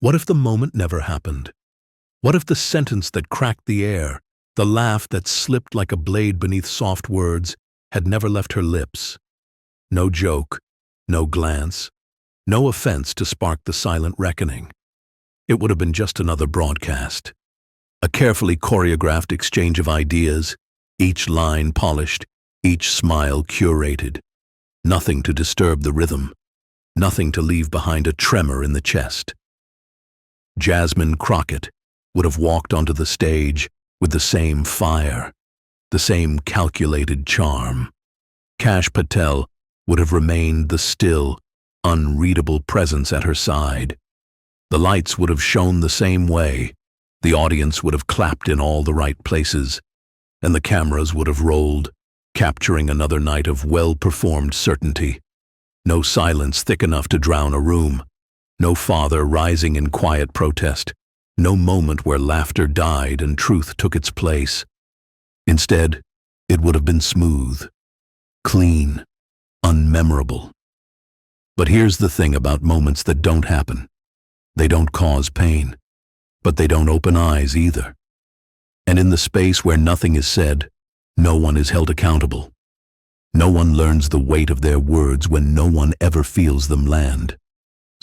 What if the moment never happened? What if the sentence that cracked the air, the laugh that slipped like a blade beneath soft words, had never left her lips? No joke, no glance, no offense to spark the silent reckoning. It would have been just another broadcast. A carefully choreographed exchange of ideas, each line polished, each smile curated. Nothing to disturb the rhythm, nothing to leave behind a tremor in the chest. Jasmine Crockett would have walked onto the stage with the same fire, the same calculated charm. Kash Patel would have remained the still, unreadable presence at her side. The lights would have shone the same way, the audience would have clapped in all the right places, and the cameras would have rolled, capturing another night of well-performed certainty. No silence thick enough to drown a room, no father rising in quiet protest, no moment where laughter died and truth took its place. Instead, it would have been smooth, clean, unmemorable. But here's the thing about moments that don't happen. They don't cause pain, but they don't open eyes either. And in the space where nothing is said, no one is held accountable. No one learns the weight of their words when no one ever feels them land.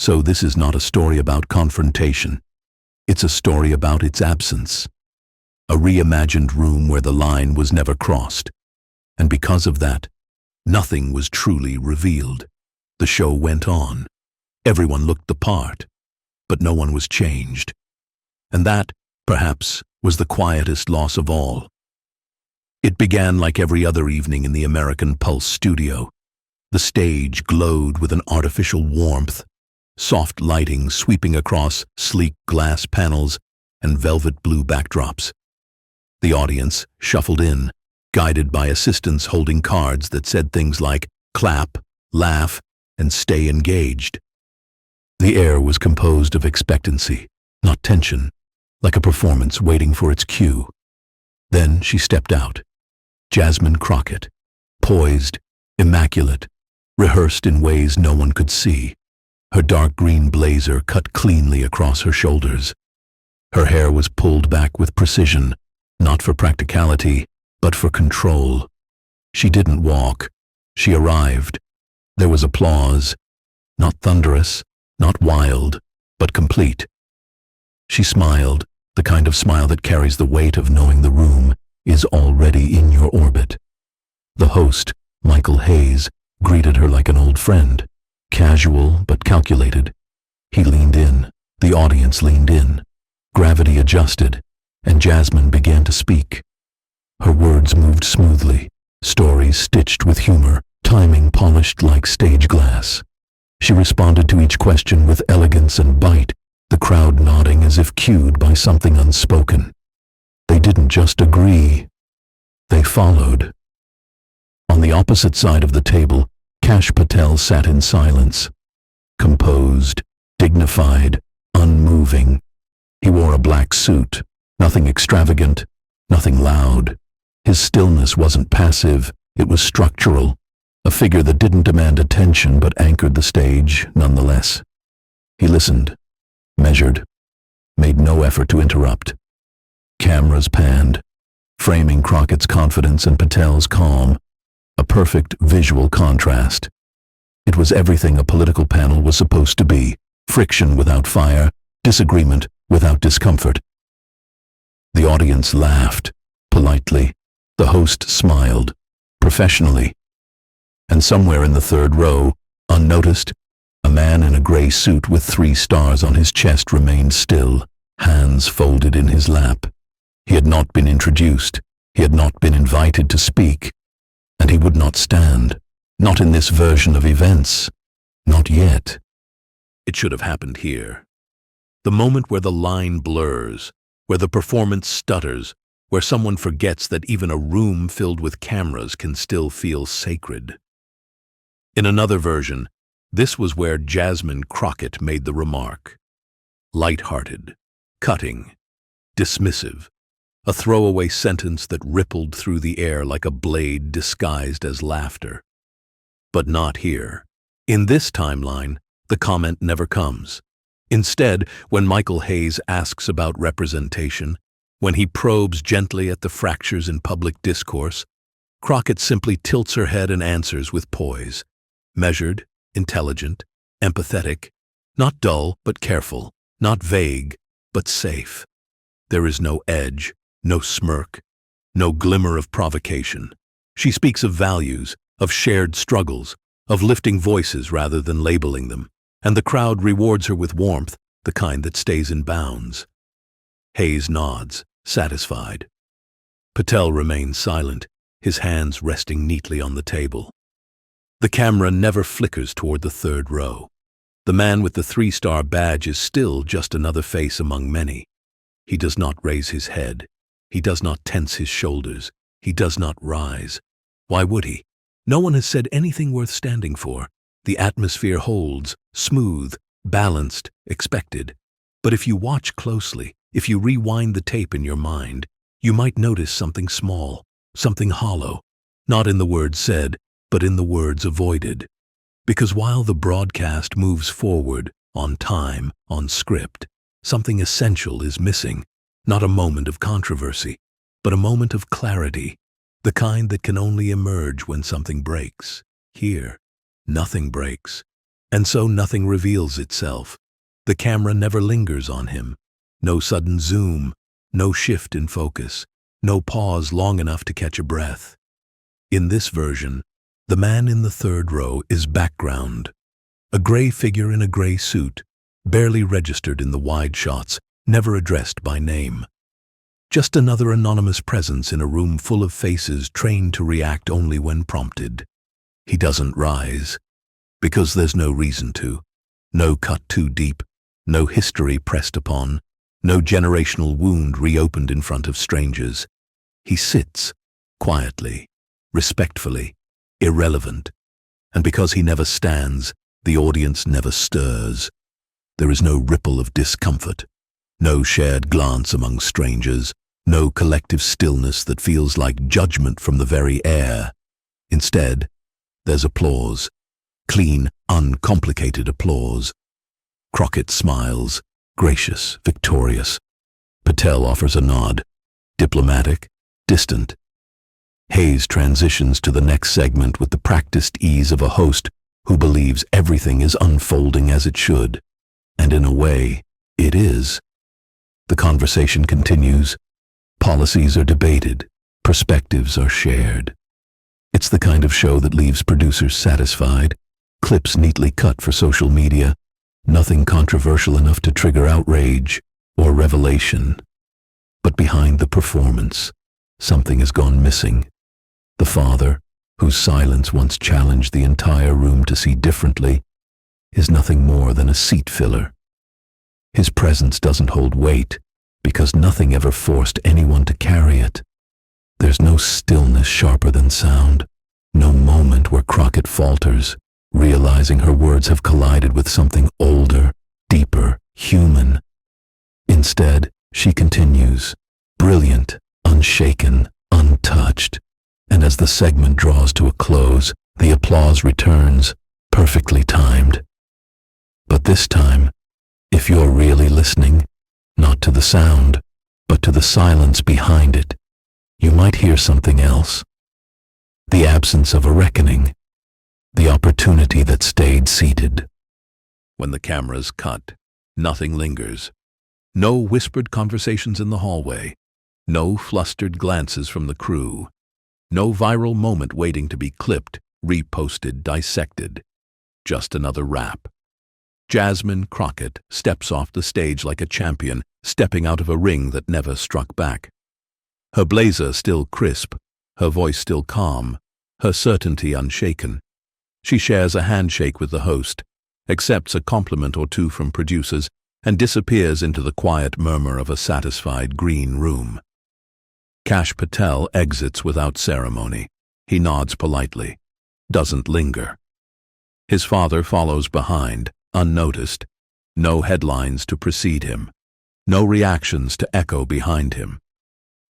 So this is not a story about confrontation. It's a story about its absence. A reimagined room where the line was never crossed. And because of that, nothing was truly revealed. The show went on. Everyone looked the part, but no one was changed. And that, perhaps, was the quietest loss of all. It began like every other evening in the American Pulse studio. The stage glowed with an artificial warmth, soft lighting sweeping across sleek glass panels and velvet blue backdrops. The audience shuffled in, guided by assistants holding cards that said things like clap, laugh, and stay engaged. The air was composed of expectancy, not tension, like a performance waiting for its cue. Then she stepped out. Jasmine Crockett, poised, immaculate, rehearsed in ways no one could see. Her dark green blazer cut cleanly across her shoulders. Her hair was pulled back with precision, not for practicality, but for control. She didn't walk. She arrived. There was applause, not thunderous, not wild, but complete. She smiled, the kind of smile that carries the weight of knowing the room is already in your orbit. The host, Michael Hayes, greeted her like an old friend, casual but calculated. He leaned in, the audience leaned in, gravity adjusted, and Jasmine began to speak. Her words moved smoothly, stories stitched with humor, timing polished like stage glass. She responded to each question with elegance and bite, the crowd nodding as if cued by something unspoken. They didn't just agree, they followed. On the opposite side of the table, Kash Patel sat in silence, composed, dignified, unmoving. He wore a black suit, nothing extravagant, nothing loud. His stillness wasn't passive, it was structural, a figure that didn't demand attention but anchored the stage nonetheless. He listened, measured, made no effort to interrupt. Cameras panned, framing Crockett's confidence and Patel's calm, a perfect visual contrast. It was everything a political panel was supposed to be, friction without fire, disagreement without discomfort. The audience laughed, politely. The host smiled, professionally. And somewhere in the third row, unnoticed, a man in a gray suit with 3 stars on his chest remained still, hands folded in his lap. He had not been introduced, he had not been invited to speak, and he would not stand, not in this version of events, not yet. It should have happened here. The moment where the line blurs, where the performance stutters, where someone forgets that even a room filled with cameras can still feel sacred. In another version, this was where Jasmine Crockett made the remark. Light-hearted, cutting, dismissive, a throwaway sentence that rippled through the air like a blade disguised as laughter. But not here. In this timeline, the comment never comes. Instead, when Michael Hayes asks about representation, when he probes gently at the fractures in public discourse, Crockett simply tilts her head and answers with poise. Measured, intelligent, empathetic, not dull but careful, not vague but safe. There is no edge, no smirk, no glimmer of provocation. She speaks of values, of shared struggles, of lifting voices rather than labeling them, and the crowd rewards her with warmth, the kind that stays in bounds. Hayes nods, satisfied. Patel remains silent, his hands resting neatly on the table. The camera never flickers toward the third row. The man with the 3-star badge is still just another face among many. He does not raise his head. He does not tense his shoulders. He does not rise. Why would he? No one has said anything worth standing for. The atmosphere holds, smooth, balanced, expected. But if you watch closely, if you rewind the tape in your mind, you might notice something small, something hollow, not in the words said, but in the words avoided. Because while the broadcast moves forward, on time, on script, something essential is missing, not a moment of controversy, but a moment of clarity, the kind that can only emerge when something breaks. Here, nothing breaks, and so nothing reveals itself. The camera never lingers on him. No sudden zoom, no shift in focus, no pause long enough to catch a breath. In this version, the man in the third row is background, a gray figure in a gray suit, barely registered in the wide shots, never addressed by name. Just another anonymous presence in a room full of faces trained to react only when prompted. He doesn't rise, because there's no reason to. No cut too deep, no history pressed upon, no generational wound reopened in front of strangers. He sits, quietly, respectfully, irrelevant. And because he never stands, the audience never stirs. There is no ripple of discomfort, no shared glance among strangers, no collective stillness that feels like judgment from the very air. Instead, there's applause, clean, uncomplicated applause. Crockett smiles, gracious, victorious. Patel offers a nod, diplomatic, distant. Hayes transitions to the next segment with the practiced ease of a host who believes everything is unfolding as it should. And in a way, it is. The conversation continues. Policies are debated. Perspectives are shared. It's the kind of show that leaves producers satisfied. Clips neatly cut for social media. Nothing controversial enough to trigger outrage or revelation. But behind the performance, something has gone missing. The father, whose silence once challenged the entire room to see differently, is nothing more than a seat filler. His presence doesn't hold weight because nothing ever forced anyone to carry it. There's no stillness sharper than sound, no moment where Crockett falters, realizing her words have collided with something older, deeper, human. Instead, she continues, brilliant, unshaken, untouched. And as the segment draws to a close, the applause returns, perfectly timed. But this time, if you're really listening, not to the sound, but to the silence behind it, you might hear something else. The absence of a reckoning, the opportunity that stayed seated. When the cameras cut, nothing lingers. No whispered conversations in the hallway, no flustered glances from the crew. No viral moment waiting to be clipped, reposted, dissected. Just another wrap. Jasmine Crockett steps off the stage like a champion, stepping out of a ring that never struck back. Her blazer still crisp, her voice still calm, her certainty unshaken. She shares a handshake with the host, accepts a compliment or two from producers, and disappears into the quiet murmur of a satisfied green room. Kash Patel exits without ceremony. He nods politely, doesn't linger. His father follows behind, unnoticed. No headlines to precede him. No reactions to echo behind him.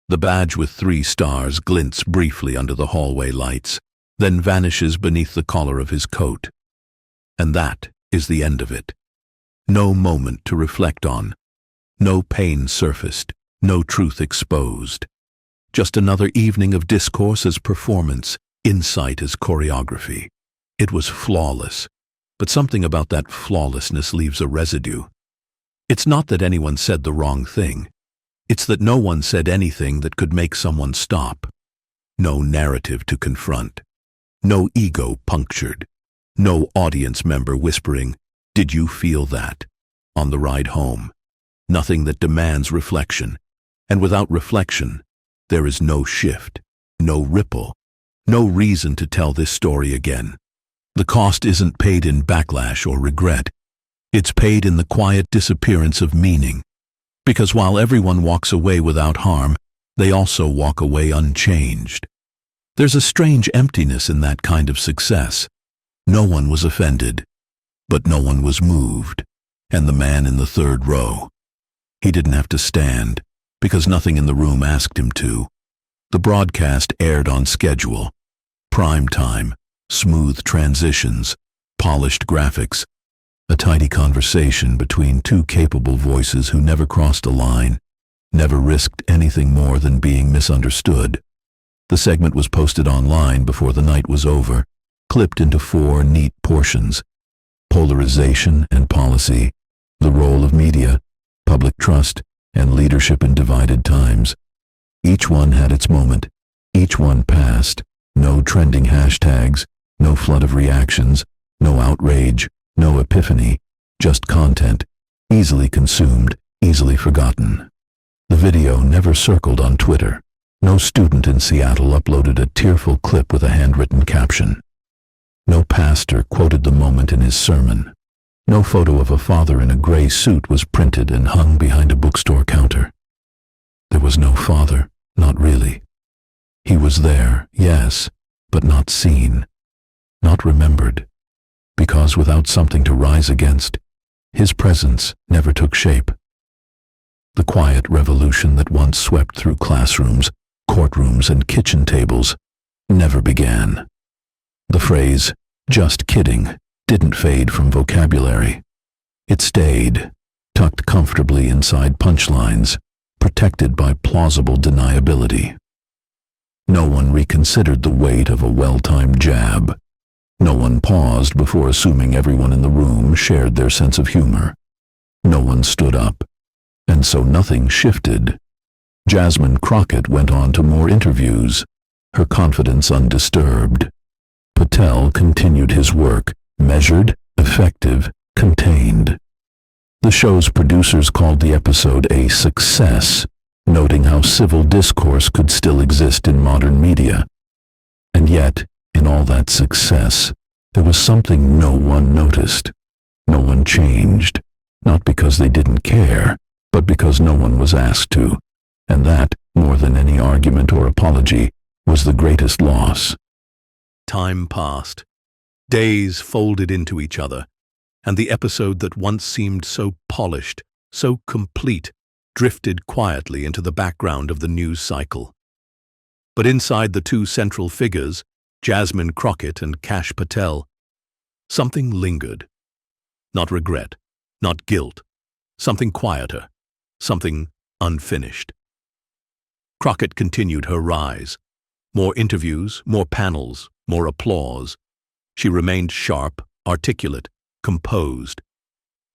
The badge with 3 stars glints briefly under the hallway lights, then vanishes beneath the collar of his coat. And that is the end of it. No moment to reflect on. No pain surfaced, no truth exposed. Just another evening of discourse as performance, insight as choreography. It was flawless, but something about that flawlessness leaves a residue. It's not that anyone said the wrong thing. It's that no one said anything that could make someone stop. No narrative to confront. No ego punctured. No audience member whispering, "Did you feel that?" on the ride home. Nothing that demands reflection. And without reflection, there is no shift, no ripple, no reason to tell this story again. The cost isn't paid in backlash or regret. It's paid in the quiet disappearance of meaning. Because while everyone walks away without harm, they also walk away unchanged. There's a strange emptiness in that kind of success. No one was offended, but no one was moved. And the man in the third row, he didn't have to stand, because nothing in the room asked him to. The broadcast aired on schedule. Prime time, smooth transitions, polished graphics, a tidy conversation between two capable voices who never crossed a line, never risked anything more than being misunderstood. The segment was posted online before the night was over, clipped into 4 neat portions. Polarization and policy, the role of media, public trust, and leadership in divided times. Each one had its moment. Each one passed. No trending hashtags, no flood of reactions, no outrage, no epiphany, just content, easily consumed, easily forgotten. The video never circled on Twitter. No student in Seattle uploaded a tearful clip with a handwritten caption. No pastor quoted the moment in his sermon. No photo of a father in a gray suit was printed and hung behind a bookstore counter. There was no father, not really. He was there, yes, but not seen, not remembered, because without something to rise against, his presence never took shape. The quiet revolution that once swept through classrooms, courtrooms, and kitchen tables never began. The phrase, "just kidding," didn't fade from vocabulary. It stayed, tucked comfortably inside punchlines, protected by plausible deniability. No one reconsidered the weight of a well-timed jab. No one paused before assuming everyone in the room shared their sense of humor. No one stood up, and so nothing shifted. Jasmine Crockett went on to more interviews, her confidence undisturbed. Patel continued his work, measured, effective, contained. The show's producers called the episode a success, noting how civil discourse could still exist in modern media. And yet, in all that success, there was something no one noticed. No one changed, not because they didn't care, but because no one was asked to. And that, more than any argument or apology, was the greatest loss. Time passed. Days folded into each other, and the episode that once seemed so polished, so complete, drifted quietly into the background of the news cycle. But inside the two central figures, Jasmine Crockett and Kash Patel, something lingered. Not regret, not guilt, something quieter, something unfinished. Crockett continued her rise. More interviews, more panels, more applause. She remained sharp, articulate, composed.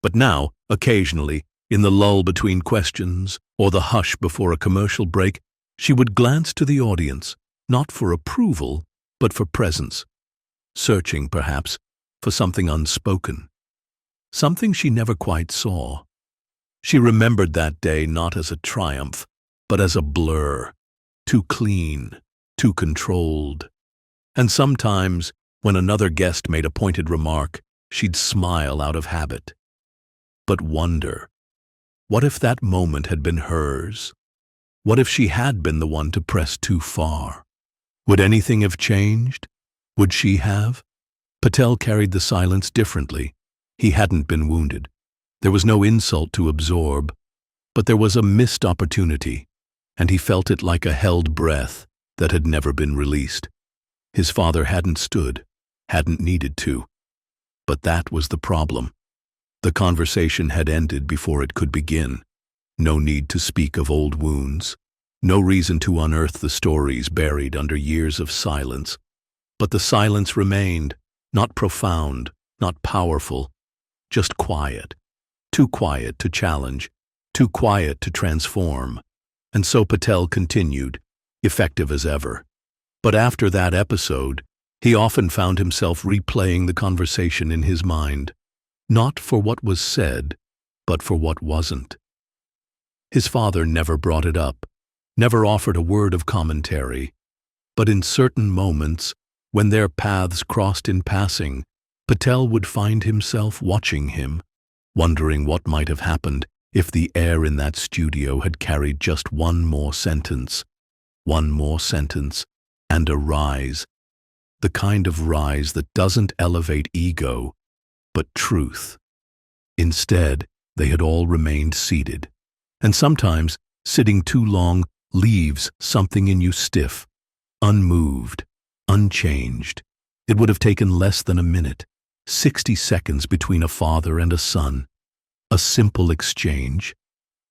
But now, occasionally, in the lull between questions or the hush before a commercial break, she would glance to the audience, not for approval, but for presence, searching, perhaps, for something unspoken, something she never quite saw. She remembered that day not as a triumph, but as a blur, too clean, too controlled. And sometimes, when another guest made a pointed remark, she'd smile out of habit. But wonder, what if that moment had been hers? What if she had been the one to press too far? Would anything have changed? Would she have? Patel carried the silence differently. He hadn't been wounded. There was no insult to absorb, but there was a missed opportunity, and he felt it like a held breath that had never been released. His father hadn't stood, hadn't needed to. But that was the problem. The conversation had ended before it could begin. No need to speak of old wounds. No reason to unearth the stories buried under years of silence. But the silence remained, not profound, not powerful, just quiet. Too quiet to challenge, too quiet to transform. And so Patel continued, effective as ever. But after that episode, he often found himself replaying the conversation in his mind, not for what was said, but for what wasn't. His father never brought it up, never offered a word of commentary, but in certain moments, when their paths crossed in passing, Patel would find himself watching him, wondering what might have happened if the air in that studio had carried just one more sentence, and a rise, the kind of rise that doesn't elevate ego, but truth. Instead, they had all remained seated, and sometimes sitting too long leaves something in you stiff, unmoved, unchanged. It would have taken less than a minute, 60 seconds between a father and a son, a simple exchange,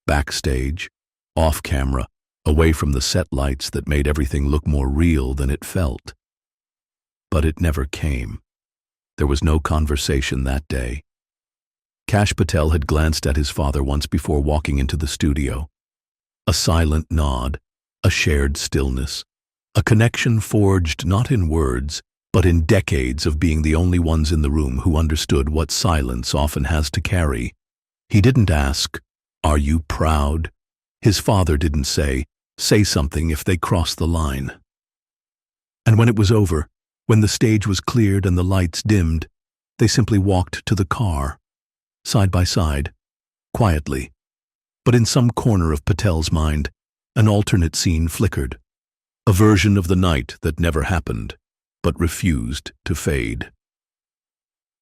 backstage, off camera, away from the set lights that made everything look more real than it felt. But it never came. There was no conversation that day. Kash Patel had glanced at his father once before walking into the studio. A silent nod, a shared stillness, a connection forged not in words, but in decades of being the only ones in the room who understood what silence often has to carry. He didn't ask, "Are you proud?" His father didn't say something if they crossed the line. And when it was over, when the stage was cleared and the lights dimmed, they simply walked to the car, side by side, quietly. But in some corner of Patel's mind, an alternate scene flickered, a version of the night that never happened, but refused to fade.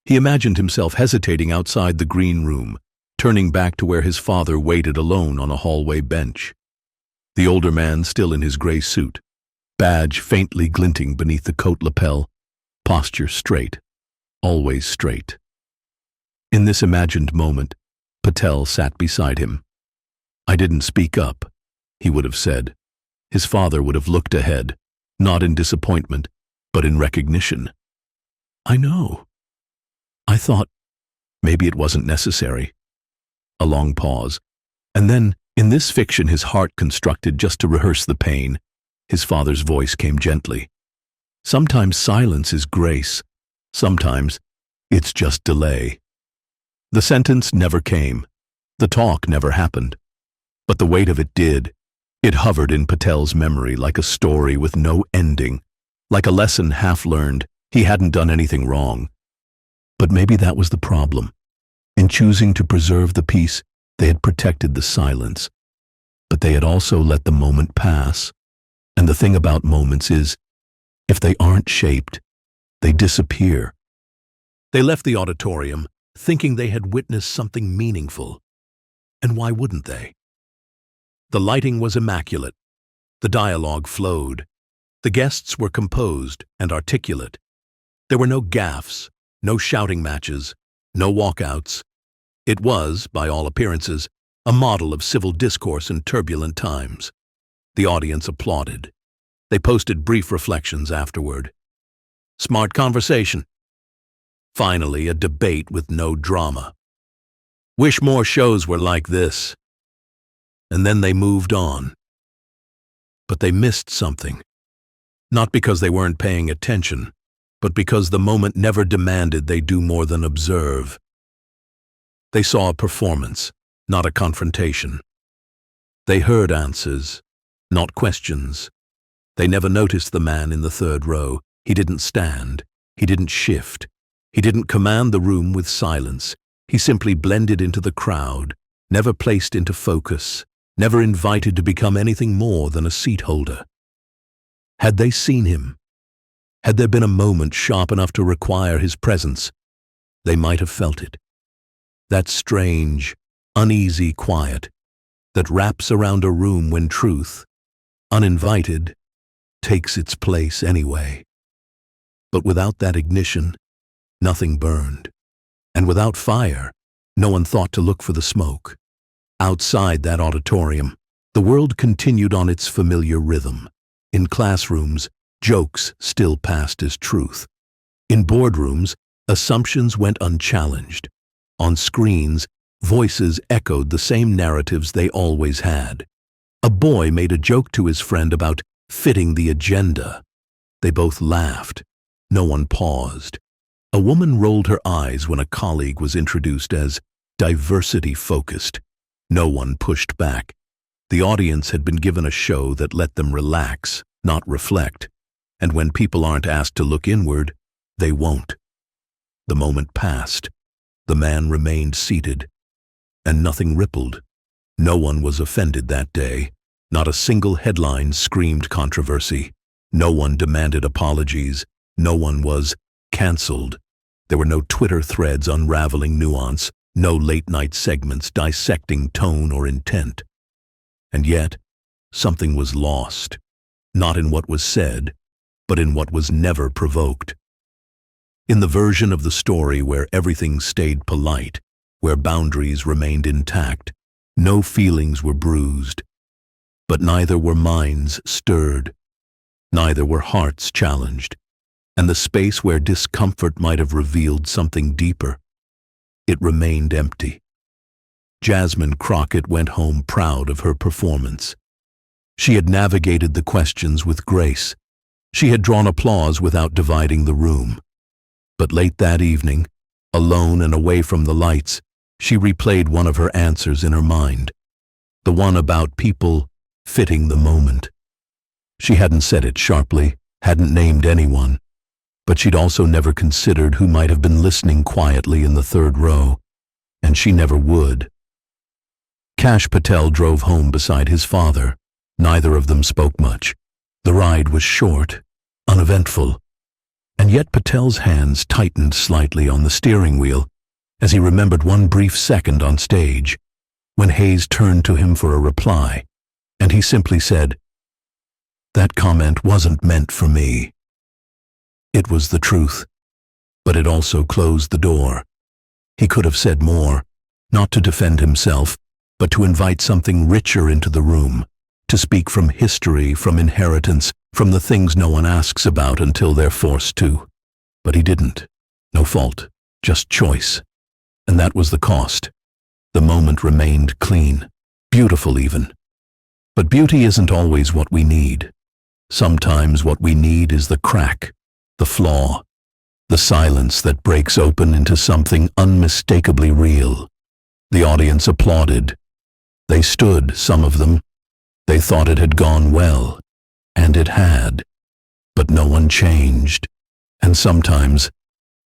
He imagined himself hesitating outside the green room, turning back to where his father waited alone on a hallway bench. The older man still in his gray suit, badge faintly glinting beneath the coat lapel, posture straight, always straight. In this imagined moment, Patel sat beside him. "I didn't speak up," he would have said. His father would have looked ahead, not in disappointment, but in recognition. "I know. I thought maybe it wasn't necessary." A long pause, and then, in this fiction his heart constructed just to rehearse the pain, his father's voice came gently. "Sometimes silence is grace. Sometimes it's just delay." The sentence never came. The talk never happened. But the weight of it did. It hovered in Patel's memory like a story with no ending, like a lesson half learned. He hadn't done anything wrong. But maybe that was the problem. In choosing to preserve the peace, they had protected the silence. But they had also let the moment pass. And the thing about moments is, if they aren't shaped, they disappear. They left the auditorium, thinking they had witnessed something meaningful. And why wouldn't they? The lighting was immaculate. The dialogue flowed. The guests were composed and articulate. There were no gaffes, no shouting matches, no walkouts. It was, by all appearances, a model of civil discourse in turbulent times. The audience applauded. They posted brief reflections afterward. Smart conversation. Finally, a debate with no drama. Wish more shows were like this. And then they moved on. But they missed something. Not because they weren't paying attention, but because the moment never demanded they do more than observe. They saw a performance, not a confrontation. They heard answers, not questions. They never noticed the man in the third row. He didn't stand. He didn't shift. He didn't command the room with silence. He simply blended into the crowd, never placed into focus, never invited to become anything more than a seat holder. Had they seen him? Had there been a moment sharp enough to require his presence? They might have felt it. That strange, uneasy quiet that wraps around a room when truth, uninvited, takes its place anyway. But without that ignition, nothing burned. And without fire, No one thought to look for the smoke. Outside that auditorium, the world continued on its familiar rhythm. In classrooms, jokes still passed as truth. In boardrooms, assumptions went unchallenged. On screens, voices echoed the same narratives they always had. A boy made a joke to his friend about fitting the agenda. They both laughed. No one paused. A woman rolled her eyes when a colleague was introduced as diversity-focused. No one pushed back. The audience had been given a show that let them relax, not reflect. And when people aren't asked to look inward, they won't. The moment passed. The man remained seated. And nothing rippled. No one was offended that day. Not a single headline screamed controversy. No one demanded apologies. No one was cancelled. There were no Twitter threads unraveling nuance, no late-night segments dissecting tone or intent. And yet, something was lost. Not in what was said, but in what was never provoked. In the version of the story where everything stayed polite, where boundaries remained intact, no feelings were bruised. But neither were minds stirred. Neither were hearts challenged. And the space where discomfort might have revealed something deeper, it remained empty. Jasmine Crockett went home proud of her performance. She had navigated the questions with grace. She had drawn applause without dividing the room. But late that evening, alone and away from the lights, she replayed one of her answers in her mind. The one about people fitting the moment. She hadn't said it sharply, hadn't named anyone, but she'd also never considered who might have been listening quietly in the third row, and she never would. Kash Patel drove home beside his father. Neither of them spoke much. The ride was short, uneventful, and yet Patel's hands tightened slightly on the steering wheel as he remembered one brief second on stage, when Hayes turned to him for a reply, and he simply said, "That comment wasn't meant for me." It was the truth, but it also closed the door. He could have said more, not to defend himself, but to invite something richer into the room, to speak from history, from inheritance, from the things no one asks about until they're forced to. But he didn't. No fault, just choice. And that was the cost. The moment remained clean, beautiful even. But beauty isn't always what we need. Sometimes what we need is the crack, the flaw, the silence that breaks open into something unmistakably real. The audience applauded. They stood, some of them. They thought it had gone well, and it had. But no one changed. And sometimes,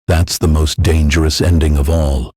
that's the most dangerous ending of all.